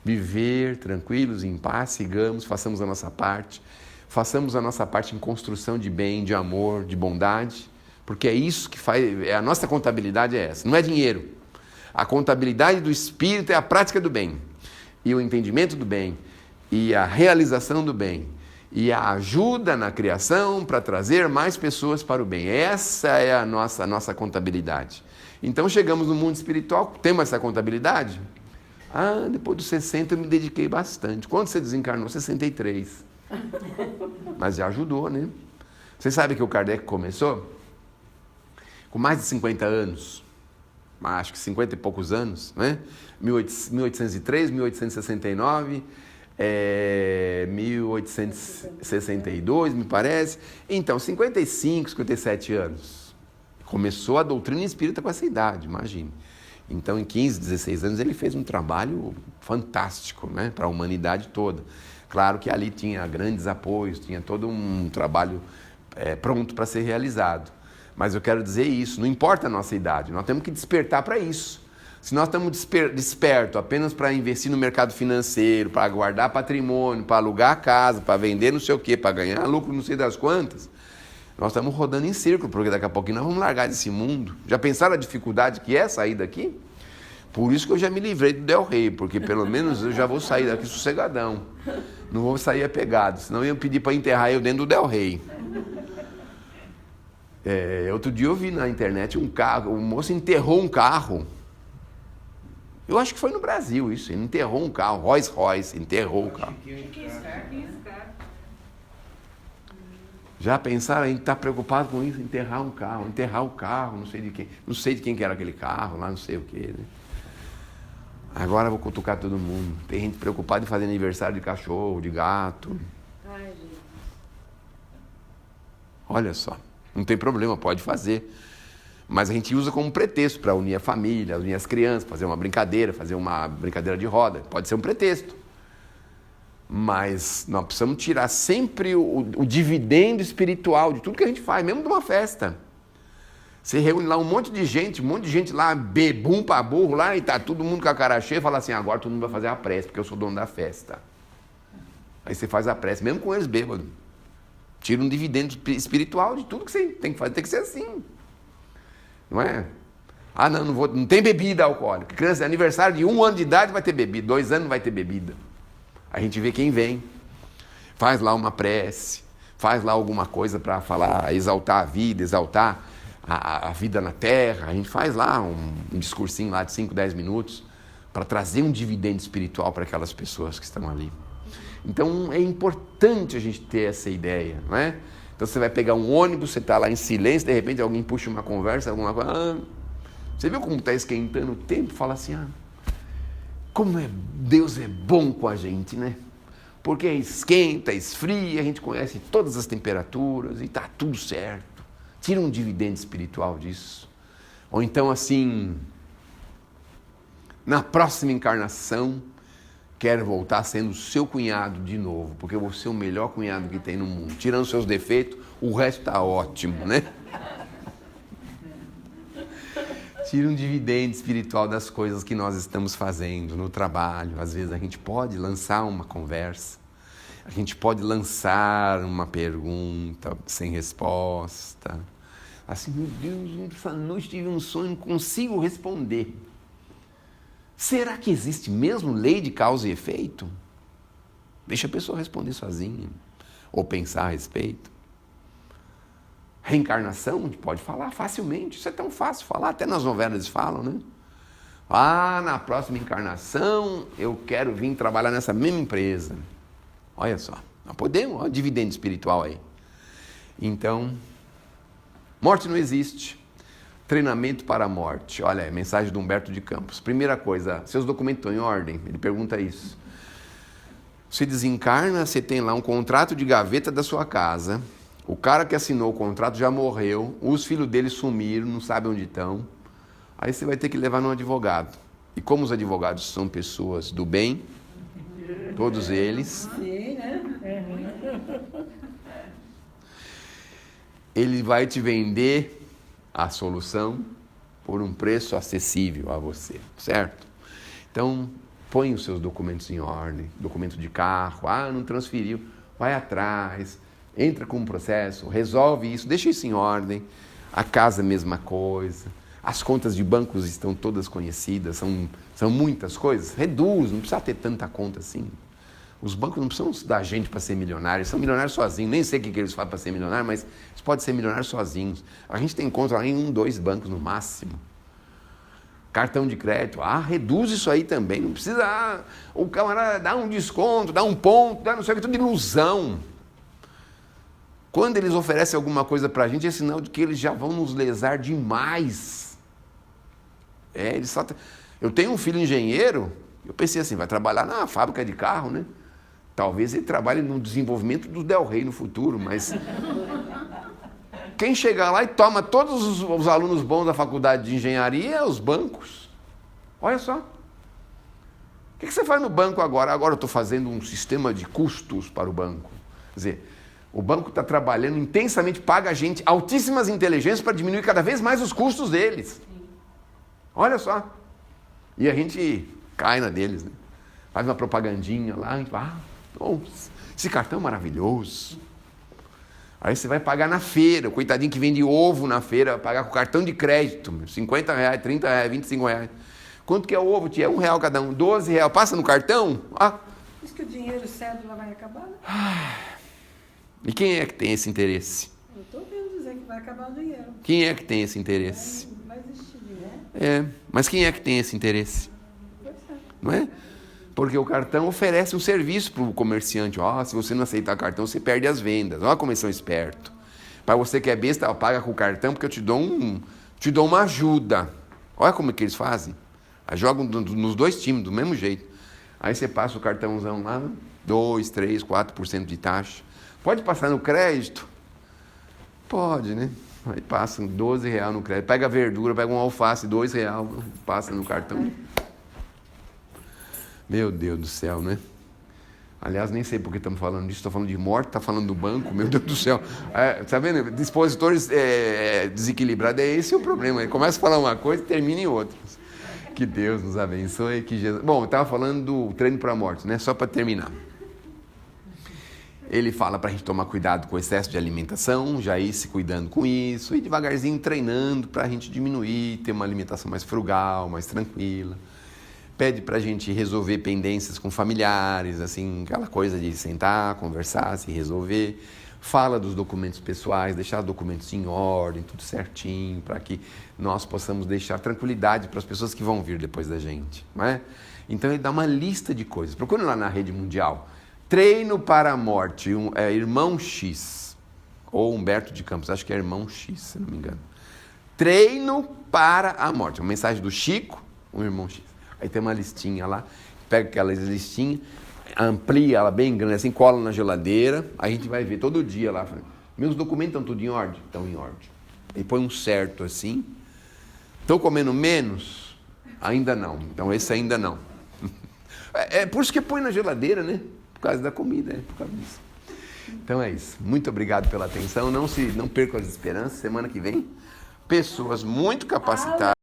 viver tranquilos, em paz, sigamos, façamos a nossa parte. Façamos a nossa parte em construção de bem, de amor, de bondade, porque é isso que faz... A nossa contabilidade é essa, não é dinheiro. A contabilidade do espírito é a prática do bem, e o entendimento do bem, e a realização do bem, e a ajuda na criação para trazer mais pessoas para o bem. Essa é a nossa contabilidade. Então chegamos no mundo espiritual, temos essa contabilidade? Depois dos 60 eu me dediquei bastante. Quando você desencarnou? 63. Mas já ajudou, né? Você sabe que o Kardec começou com mais de 50 anos, acho que 50 e poucos anos, né? 1803, 1869... 1862, me parece. Então, 55, 57 anos. Começou a doutrina espírita com essa idade, imagine. Então, em 15, 16 anos, ele fez um trabalho fantástico, né, para a humanidade toda. Claro que ali tinha grandes apoios, tinha todo um trabalho pronto para ser realizado. Mas eu quero dizer isso, não importa a nossa idade, nós temos que despertar para isso. Se nós estamos despertos apenas para investir no mercado financeiro, para guardar patrimônio, para alugar casa, para vender não sei o quê, para ganhar lucro não sei das quantas, nós estamos rodando em círculo, porque daqui a pouquinho nós vamos largar desse mundo. Já pensaram a dificuldade que é sair daqui? Por isso que eu já me livrei do Del Rey, porque pelo menos eu já vou sair daqui sossegadão. Não vou sair apegado, senão iam pedir para enterrar eu dentro do Del Rey. Outro dia eu vi na internet um moço enterrou um carro. Eu acho que foi no Brasil isso, ele enterrou um carro, Rolls Royce, enterrou o carro. Já pensaram, a gente está preocupado com isso, enterrar o carro, não sei de quem que era aquele carro, lá não sei o que, né? Agora eu vou cutucar todo mundo. Tem gente preocupada em fazer aniversário de cachorro, de gato. Ai, gente. Olha só, não tem problema, pode fazer. Mas a gente usa como pretexto para unir a família, unir as crianças, fazer uma brincadeira de roda. Pode ser um pretexto. Mas nós precisamos tirar sempre o dividendo espiritual de tudo que a gente faz, mesmo de uma festa. Você reúne lá um monte de gente lá, bebum para burro lá, e tá todo mundo com a cara cheia e fala assim, agora todo mundo vai fazer a prece, porque eu sou dono da festa. Aí você faz a prece, mesmo com eles bêbados. Tira um dividendo espiritual de tudo que você tem que fazer, tem que ser assim. Não é? Não tem bebida alcoólica. Criança, aniversário de 1 ano de idade vai ter bebida, 2 anos não vai ter bebida. A gente vê quem vem. Faz lá uma prece, faz lá alguma coisa para falar, exaltar a vida, exaltar a vida na terra. A gente faz lá um discursinho lá de 5, 10 minutos para trazer um dividendo espiritual para aquelas pessoas que estão ali. Então é importante a gente ter essa ideia, não é? Então você vai pegar um ônibus, você está lá em silêncio, de repente alguém puxa uma conversa, alguma coisa. Você viu como está esquentando o tempo? Fala assim, como Deus é bom com a gente, né? Porque esquenta, esfria, a gente conhece todas as temperaturas e está tudo certo. Tira um dividendo espiritual disso. Ou então assim, na próxima encarnação, quero voltar sendo seu cunhado de novo, porque eu vou ser o melhor cunhado que tem no mundo. Tirando seus defeitos, o resto está ótimo, né? Tira um dividendo espiritual das coisas que nós estamos fazendo no trabalho. Às vezes a gente pode lançar uma conversa, a gente pode lançar uma pergunta sem resposta. Assim, meu Deus, essa noite tive um sonho, não consigo responder. Será que existe mesmo lei de causa e efeito? Deixa a pessoa responder sozinha, ou pensar a respeito. Reencarnação, a gente pode falar facilmente, isso é tão fácil falar, até nas novelas eles falam, né? Na próxima encarnação eu quero vir trabalhar nessa mesma empresa. Olha só, nós podemos, olha o dividendo espiritual aí. Então, morte não existe. Treinamento para a morte. Olha, mensagem do Humberto de Campos. Primeira coisa, seus documentos estão em ordem? Ele pergunta isso. Você desencarna, você tem lá um contrato de gaveta da sua casa. O cara que assinou o contrato já morreu. Os filhos dele sumiram, não sabem onde estão. Aí você vai ter que levar num advogado. E como os advogados são pessoas do bem, todos eles... Sim, né? ele vai te vender a solução por um preço acessível a você, certo? Então, põe os seus documentos em ordem, documento de carro, não transferiu, vai atrás, entra com um processo, resolve isso, deixa isso em ordem, a casa mesma coisa, as contas de bancos estão todas conhecidas, são muitas coisas, reduz, não precisa ter tanta conta assim. Os bancos não precisam da gente para ser milionários, são milionários sozinhos, nem sei o que eles fazem para ser milionário, mas eles podem ser milionários sozinhos. A gente tem conta lá em 2 bancos no máximo. Cartão de crédito, reduz isso aí também, não precisa, o camarada dá um desconto, dá um ponto, dá não sei o que, tudo ilusão. Quando eles oferecem alguma coisa para a gente, é sinal de que eles já vão nos lesar demais. Eu tenho um filho engenheiro, eu pensei assim, vai trabalhar na fábrica de carro, né? Talvez ele trabalhe no desenvolvimento do Del Rey no futuro, mas... Quem chegar lá e toma todos os alunos bons da faculdade de engenharia é os bancos. Olha só. O que você faz no banco agora? Agora eu estou fazendo um sistema de custos para o banco. Quer dizer, o banco está trabalhando intensamente, paga a gente altíssimas inteligências para diminuir cada vez mais os custos deles. Olha só. E a gente cai na deles, né? Faz uma propagandinha lá, esse cartão é maravilhoso. Aí você vai pagar na feira, o coitadinho que vende ovo na feira, vai pagar com cartão de crédito, R$50, R$30, R$25. Quanto que é o ovo, tia? R$1 cada um, R$12, passa no cartão? Diz que o dinheiro cédula vai acabar, né? E quem é que tem esse interesse? Eu estou ouvindo dizer que vai acabar o dinheiro. Quem é que tem esse interesse? Vai existir dinheiro. Mas quem é que tem esse interesse? Pois é. Não é? Porque o cartão oferece um serviço para o comerciante. Se você não aceitar cartão, você perde as vendas. Olha como eles são espertos. Para você que é besta, paga com o cartão porque eu te dou uma ajuda. Olha como é que eles fazem. Aí jogam nos 2 times, do mesmo jeito. Aí você passa o cartãozão lá, 2, 3, 4% de taxa. Pode passar no crédito? Pode, né? Aí passa R$12 no crédito. Pega a verdura, pega um alface, R$2, passa no cartão. Meu Deus do céu, né? Aliás, nem sei por que estamos falando disso. Estou falando de morte, está falando do banco, meu Deus do céu. Tá vendo? Dispositores desequilibrados, é esse o problema. Ele começa a falar uma coisa e termina em outra. Que Deus nos abençoe. Que Jesus... Bom, eu estava falando do treino para a morte, né? Só para terminar. Ele fala para a gente tomar cuidado com o excesso de alimentação, já ir se cuidando com isso, e devagarzinho treinando para a gente diminuir, ter uma alimentação mais frugal, mais tranquila. Pede para a gente resolver pendências com familiares, assim, aquela coisa de sentar, conversar, se resolver. Fala dos documentos pessoais, deixar os documentos em ordem, tudo certinho, para que nós possamos deixar tranquilidade para as pessoas que vão vir depois da gente, não é? Então ele dá uma lista de coisas. Procure lá na rede mundial. Treino para a morte, Irmão X, ou Humberto de Campos, acho que é Irmão X, se não me engano. Treino para a morte, uma mensagem do Chico, o Irmão X. Aí tem uma listinha lá, pega aquela listinha, amplia ela bem grande, assim, cola na geladeira, a gente vai ver todo dia lá. Meus documentos estão tudo em ordem? Estão em ordem. E põe um certo assim. Estou comendo menos? Ainda não. Então esse ainda não. É por isso que põe na geladeira, né? Por causa da comida, por causa disso. Então é isso. Muito obrigado pela atenção. Não percam as esperanças. Semana que vem, pessoas muito capacitadas.